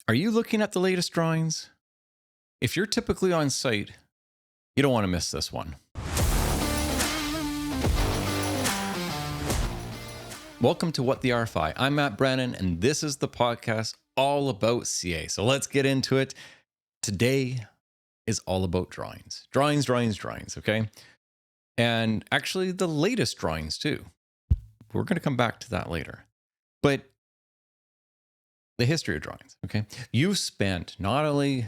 Are you looking at the latest drawings? If you're typically on site, you don't want to miss this one. Welcome to What the RFI. I'm Matt Brennan, and this is the podcast all about CA. So let's get into it. Today is all about drawings. Drawings, okay? And actually the latest drawings too. We're going to come back to that later. But the history of drawings, okay? You spent not only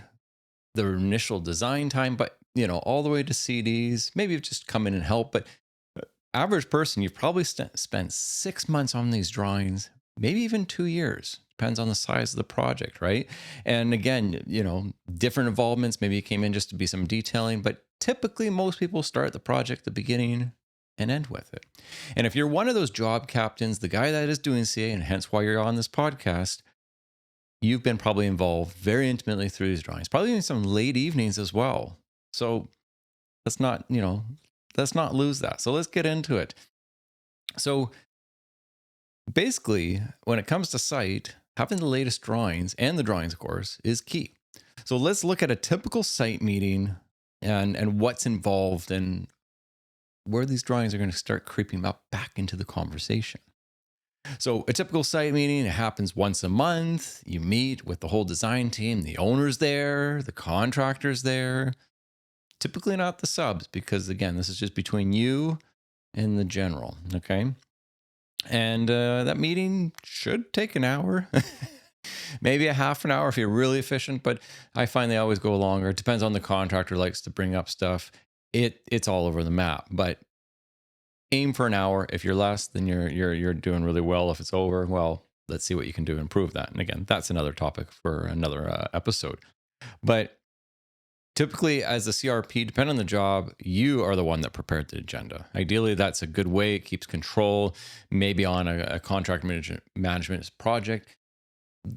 the initial design time, but all the way to CDs. Maybe you've just come in and help, but average person, you've probably spent 6 months on these drawings, maybe even 2 years. Depends on the size of the project, right? And again, different involvements. Maybe you came in just to be some detailing, but typically most people start the project at the beginning and end with it. And if you're one of those job captains, the guy that is doing CA, and hence why you're on this podcast, you've been probably involved very intimately through these drawings, probably in some late evenings as well. So let's not lose that. So let's get into it. So basically, when it comes to site, having the latest drawings, and the drawings, of course, is key. So let's look at a typical site meeting and what's involved and where these drawings are going to start creeping up back into the conversation. So a typical site meeting, it happens once a month. You meet with the whole design team, the owner's there, the contractor's there. Typically not the subs, because again, this is just between you and the general, okay? And that meeting should take an hour, maybe a half an hour if you're really efficient, but I find they always go longer. It depends on the contractor likes to bring up stuff. It's all over the map, but aim for an hour. If you're less, then you're doing really well. If it's over, well, let's see what you can do to improve that. And again, that's another topic for another episode. But typically, as a CRP, depending on the job, you are the one that prepared the agenda. Ideally, that's a good way. It keeps control. Maybe on a contract management project,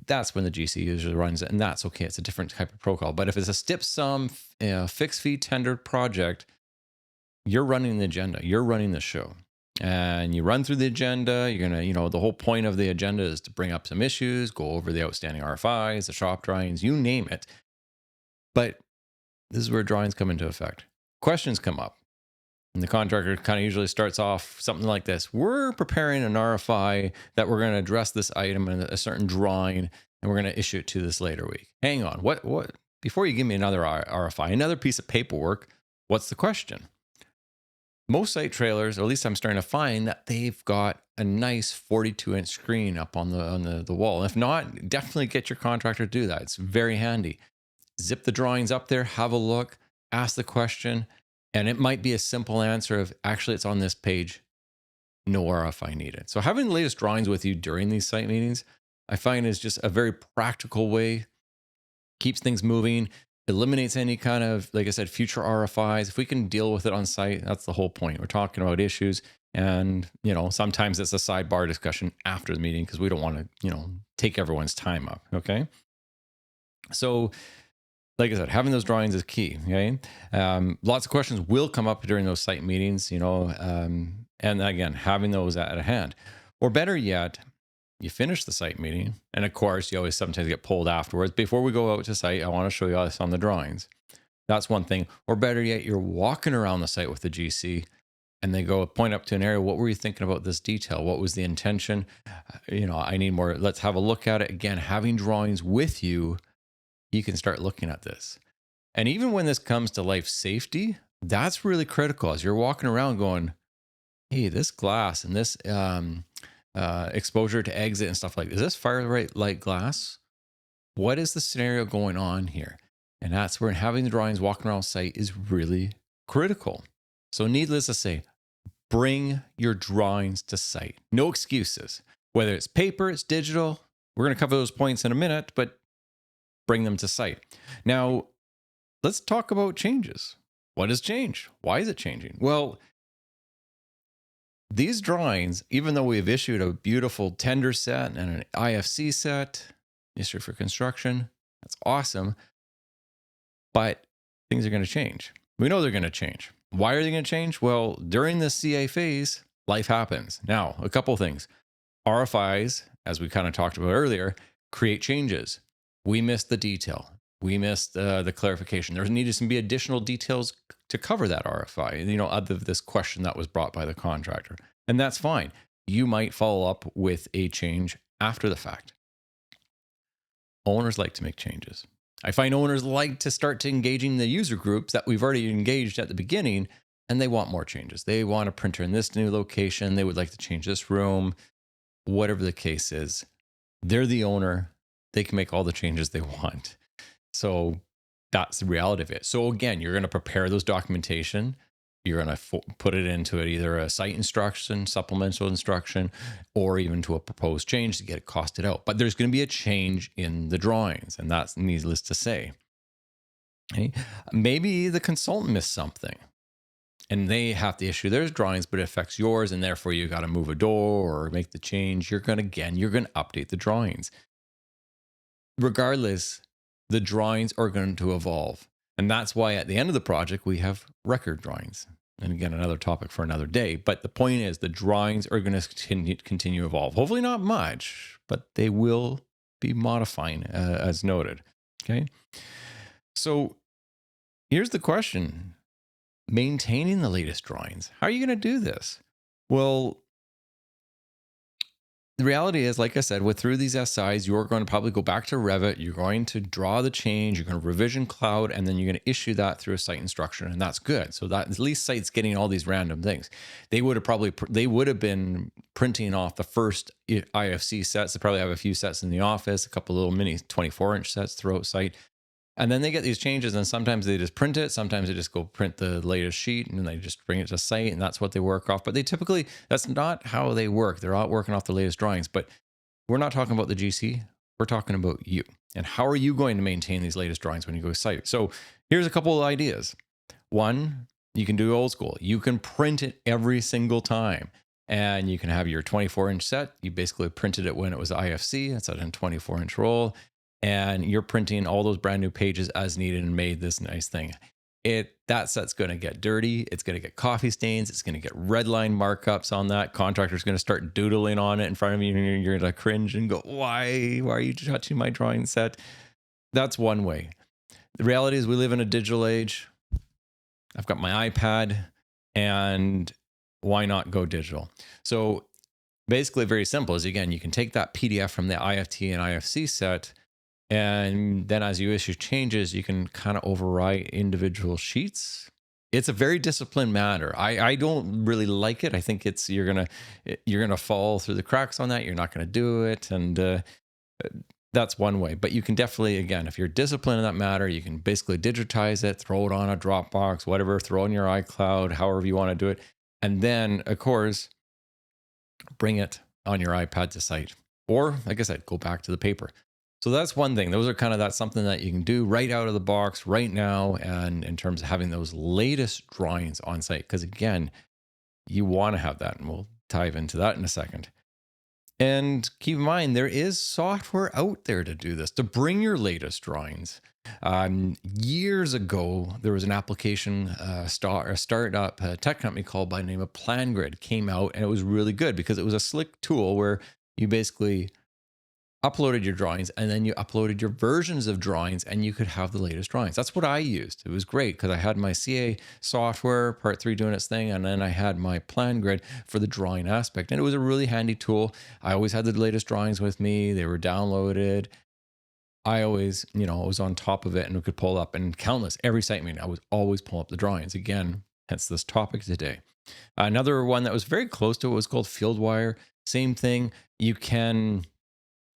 that's when the GC usually runs it, and that's okay. It's a different type of protocol. But if it's a stip sum, fixed fee tendered project, you're running the agenda. You're running the show. And you run through the agenda. You're going to, the whole point of the agenda is to bring up some issues, go over the outstanding RFIs, the shop drawings, you name it. But this is where drawings come into effect. Questions come up. And the contractor kind of usually starts off something like this. We're preparing an RFI that we're going to address this item in a certain drawing, and we're going to issue it to this later week. Hang on. What? Before you give me another RFI, another piece of paperwork, what's the question? Most site trailers, or at least I'm starting to find, that they've got a nice 42-inch screen up on the wall. If not, definitely get your contractor to do that. It's very handy. Zip the drawings up there, have a look, ask the question, and it might be a simple answer of, actually, it's on this page, no RFI needed. So having the latest drawings with you during these site meetings, I find is just a very practical way, keeps things moving, eliminates any kind of, like I said, future RFIs. If we can deal with it on site, that's the whole point. We're talking about issues, and sometimes it's a sidebar discussion after the meeting because we don't want to, take everyone's time up. Okay. So like I said, having those drawings is key. Okay. Lots of questions will come up during those site meetings, and again, having those at hand. Or better yet, you finish the site meeting, and of course, you always sometimes get pulled afterwards. Before we go out to site, I want to show you this on the drawings. That's one thing. Or better yet, you're walking around the site with the GC, and they go point up to an area. What were you thinking about this detail? What was the intention? I need more. Let's have a look at it. Again, having drawings with you, you can start looking at this. And even when this comes to life safety, that's really critical. As you're walking around going, hey, this glass and this exposure to exit and stuff like this, is this fire light glass? What is the scenario going on here? And that's where having the drawings walking around site is really critical. So needless to say, bring your drawings to site. No excuses. Whether it's paper, it's digital. We're going to cover those points in a minute, but bring them to site. Now, let's talk about changes. What has changed? Why is it changing? Well, these drawings, even though we've issued a beautiful tender set and an IFC set, issue for construction, that's awesome, but things are going to change. We know they're going to change. Why are they going to change? Well, during the CA phase, life happens. Now, a couple of things. RFIs, as we kind of talked about earlier, create changes. we missed the detail. We missed the clarification. There needed to be additional details to cover that RFI, other than this question that was brought by the contractor. And that's fine. You might follow up with a change after the fact. Owners like to make changes. I find owners like to start to engaging the user groups that we've already engaged at the beginning, and they want more changes. They want a printer in this new location. They would like to change this room, whatever the case is. They're the owner. They can make all the changes they want. So that's the reality of it. So again, you're going to prepare those documentation. You're going to put it into either a site instruction, supplemental instruction, or even to a proposed change to get it costed out. But there's going to be a change in the drawings, and that's needless to say. Okay? Maybe the consultant missed something, and they have to issue their drawings, but it affects yours, and therefore you got to move a door or make the change. You're going to update the drawings. Regardless, the drawings are going to evolve. And that's why at the end of the project, we have record drawings. And again, another topic for another day. But the point is the drawings are going to continue to evolve. Hopefully not much, but they will be modifying as noted. Okay. So here's the question. Maintaining the latest drawings. How are you going to do this? Well, the reality is, like I said, through these SIs, you're going to probably go back to Revit. You're going to draw the change. You're going to revision cloud, and then you're going to issue that through a site instruction, and that's good. So that at least site's getting all these random things. They would have been printing off the first IFC sets. They probably have a few sets in the office, a couple little mini 24-inch sets throughout site. And then they get these changes, and sometimes they just print it. Sometimes they just go print the latest sheet, and then they just bring it to site, and that's what they work off. But that's not how they work. They're not working off the latest drawings. But we're not talking about the GC. We're talking about you. And how are you going to maintain these latest drawings when you go to site? So here's a couple of ideas. One, you can do old school. You can print it every single time. And you can have your 24-inch set. You basically printed it when it was IFC. It's a 24-inch roll. And you're printing all those brand new pages as needed and made this nice thing. That set's going to get dirty. It's going to get coffee stains. It's going to get red line markups on that. Contractor's going to start doodling on it in front of you, and you're going to cringe and go, why are you touching my drawing set? That's one way. The reality is we live in a digital age. I've got my iPad, and why not go digital? So basically very simple is, again, you can take that PDF from the IFT and IFC set, and then as you issue changes, you can kind of overwrite individual sheets. It's a very disciplined matter. I don't really like it. I think you're gonna fall through the cracks on that. You're not gonna do it, and that's one way. But you can definitely, again, if you're disciplined in that matter, you can basically digitize it, throw it on a Dropbox, whatever, throw it in your iCloud, however you want to do it, and then of course bring it on your iPad to site, or like I said, go back to the paper. So that's one thing. That's something that you can do right out of the box right now. And in terms of having those latest drawings on site, because again, you want to have that, and we'll dive into that in a second. And keep in mind, there is software out there to do this, to bring your latest drawings. Years ago, there was an application, a startup tech company called by the name of PlanGrid came out, and it was really good because it was a slick tool where you basically uploaded your drawings, and then you uploaded your versions of drawings, and you could have the latest drawings. That's what I used. It was great because I had my CA software, part 3 doing its thing, and then I had my PlanGrid for the drawing aspect. And it was a really handy tool. I always had the latest drawings with me. They were downloaded. I always, was on top of it and we could pull up, and every site meeting, I was always pulling up the drawings. Again, hence this topic today. Another one that was very close to it was called FieldWire. Same thing.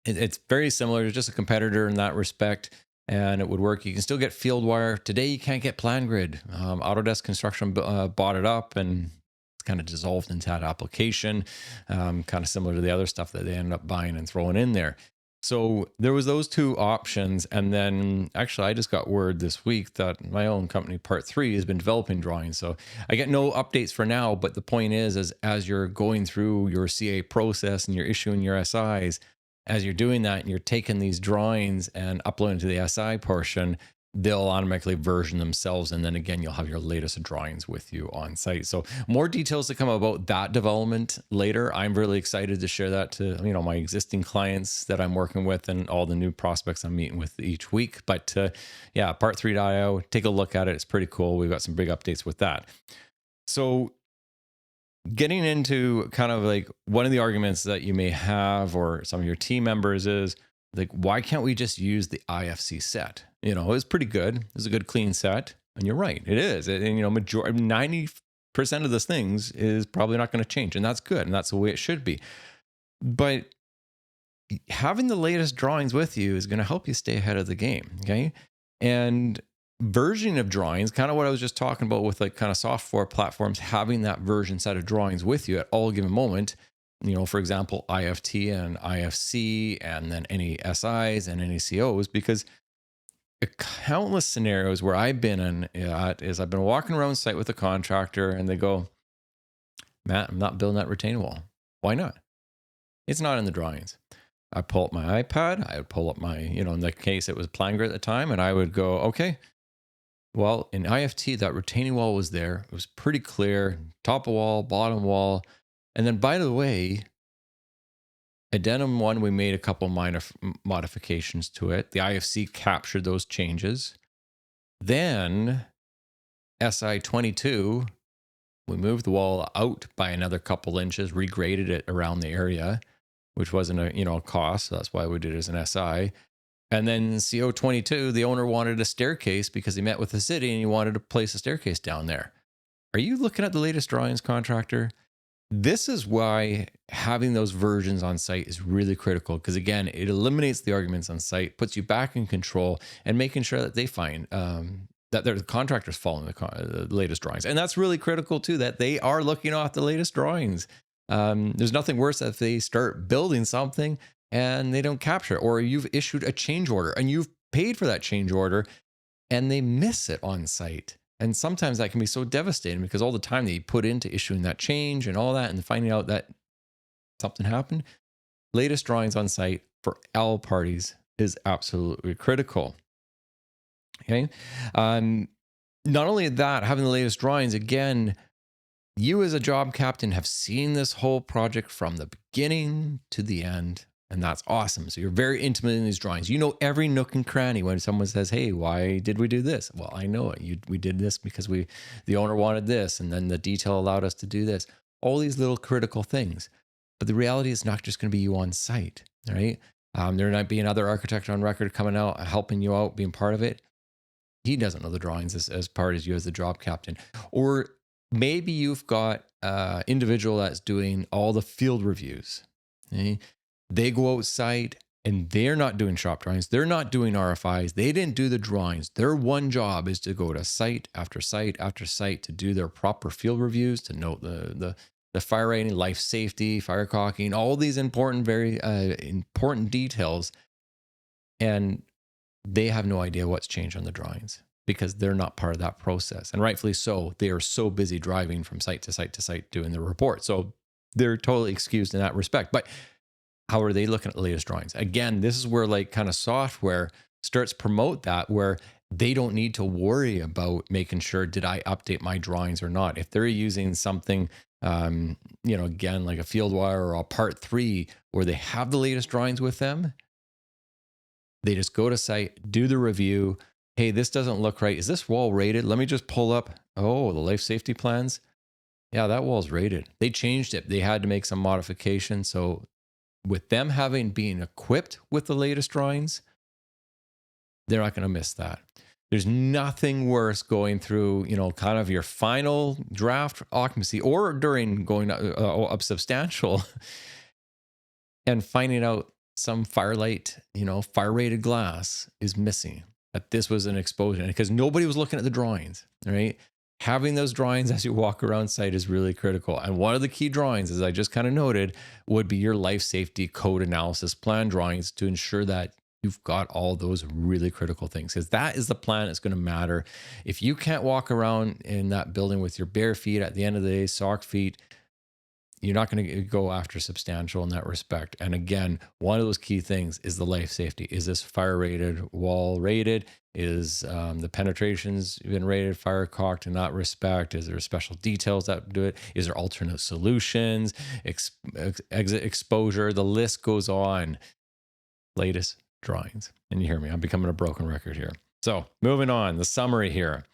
It's very similar to just a competitor in that respect, and it would work. You can still get FieldWire. Today, you can't get PlanGrid. Autodesk Construction bought it up, and it's kind of dissolved into that application, kind of similar to the other stuff that they ended up buying and throwing in there. So there was those two options. And then actually, I just got word this week that my own company, Part 3, has been developing drawings. So I get no updates for now, but the point is as you're going through your CA process and you're issuing your SIs, as you're doing that and you're taking these drawings and uploading to the SI portion, they'll automatically version themselves. And then again, you'll have your latest drawings with you on site. So more details to come about that development later. I'm really excited to share that to, my existing clients that I'm working with and all the new prospects I'm meeting with each week. But yeah, part 3.io, take a look at it. It's pretty cool. We've got some big updates with that. So getting into kind of like one of the arguments that you may have, or some of your team members, is like, why can't we just use the IFC set? It's pretty good. It's a good clean set. And you're right, it is. And 90% of those things is probably not going to change. And that's good. And that's the way it should be. But having the latest drawings with you is going to help you stay ahead of the game. Okay. And versioning of drawings, kind of what I was just talking about with like kind of software platforms, having that version set of drawings with you at all given moment. For example, IFT and IFC, and then any SIs and any COs, because countless scenarios where I've been in is I've been walking around site with a contractor and they go, Matt, I'm not building that retaining wall. Why not? It's not in the drawings. I pull up my iPad, I would pull up my, in the case it was Plan Grid at the time, and I would go, okay, well, in IFT, that retaining wall was there. It was pretty clear, top of wall, bottom wall. And then, by the way, addendum 1, we made a couple minor modifications to it. The IFC captured those changes. Then SI 22, we moved the wall out by another couple inches, regraded it around the area, which wasn't a cost. So that's why we did it as an SI. And then CO 22, the owner wanted a staircase because he met with the city and he wanted to place a staircase down there. Are you looking at the latest drawings, contractor? This is why having those versions on site is really critical, because again, it eliminates the arguments on site, puts you back in control, and making sure that they find that their contractors following the latest drawings. And that's really critical too, that they are looking off the latest drawings. There's nothing worse if they start building something and they don't capture it, or you've issued a change order and you've paid for that change order and they miss it on site. And sometimes that can be so devastating, because all the time that you put into issuing that change and all that, and finding out that something happened. Latest drawings on site for all parties is absolutely critical. Okay. Not only that, having the latest drawings, again, you as a job captain have seen this whole project from the beginning to the end. And that's awesome. So you're very intimate in these drawings. You know every nook and cranny. When someone says, hey, why did we do this? Well, I know it. We did this because the owner wanted this, and then the detail allowed us to do this. All these little critical things. But the reality is not just going to be you on site, right? There might be another architect on record coming out, helping you out, being part of it. He doesn't know the drawings as part as you as the job captain. Or maybe you've got an individual that's doing all the field reviews. Okay? They go outside and they're not doing shop drawings. They're not doing RFIs. They didn't do the drawings. Their one job is to go to site after site after site to do their proper field reviews, to note the fire rating, life safety, fire caulking, all these important, very important details. And they have no idea what's changed on the drawings because they're not part of that process. And rightfully so. They are so busy driving from site to site to site doing the report. So they're totally excused in that respect. But how are they looking at the latest drawings? Again, this is where like kind of software starts promote that, where they don't need to worry about making sure, did I update my drawings or not? If they're using something, again, like a field wire or a part 3, where they have the latest drawings with them, they just go to site, do the review. Hey, this doesn't look right. Is this wall rated? Let me just pull up. Oh, the life safety plans. Yeah, that wall's rated. They changed it. They had to make some modifications. So with them being equipped with the latest drawings, they're not going to miss that. There's nothing worse going through, kind of your final draft occupancy, or during going up substantial and finding out some firelight, fire rated glass is missing, that this was an explosion, because nobody was looking at the drawings, right? Having those drawings as you walk around site is really critical. And one of the key drawings, as I just kind of noted, would be your life safety code analysis plan drawings, to ensure that you've got all those really critical things, because that is the plan that's going to matter. If you can't walk around in that building with your bare feet at the end of the day, sock feet, you're not going to go after substantial in that respect. And again, one of those key things is the life safety. Is this fire rated, wall rated? Is the penetrations been rated, fire caulked in that respect? Is there special details that do it? Is there alternate solutions, exit exposure? The list goes on. Latest drawings. And you hear me, I'm becoming a broken record here. So moving on, the summary here.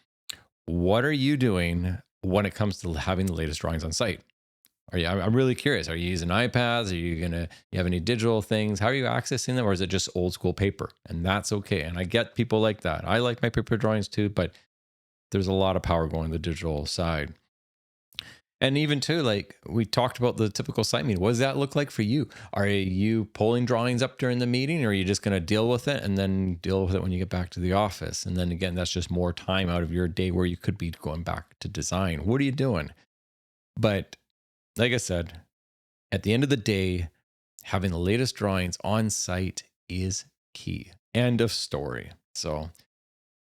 What are you doing when it comes to having the latest drawings on site? I'm really curious. Are you using iPads? You have any digital things? How are you accessing them? Or is it just old school paper? And that's okay. And I get people like that. I like my paper drawings too, but there's a lot of power going the digital side. And even too, like we talked about the typical site meeting. What does that look like for you? Are you pulling drawings up during the meeting, or are you just going to deal with it and then deal with it when you get back to the office? And then again, that's just more time out of your day where you could be going back to design. What are you doing? But like I said, at the end of the day, having the latest drawings on site is key. End of story. So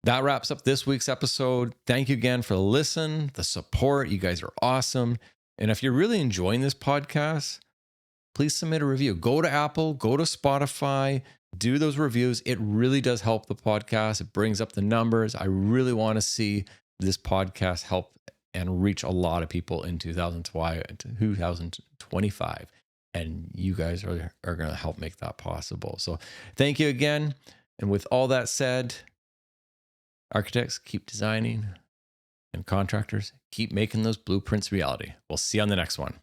that wraps up this week's episode. Thank you again for the listen, the support. You guys are awesome. And if you're really enjoying this podcast, please submit a review. Go to Apple, go to Spotify, do those reviews. It really does help the podcast. It brings up the numbers. I really want to see this podcast help and reach a lot of people in 2025. And you guys are going to help make that possible. So thank you again. And with all that said, architects, keep designing, and contractors, keep making those blueprints reality. We'll see you on the next one.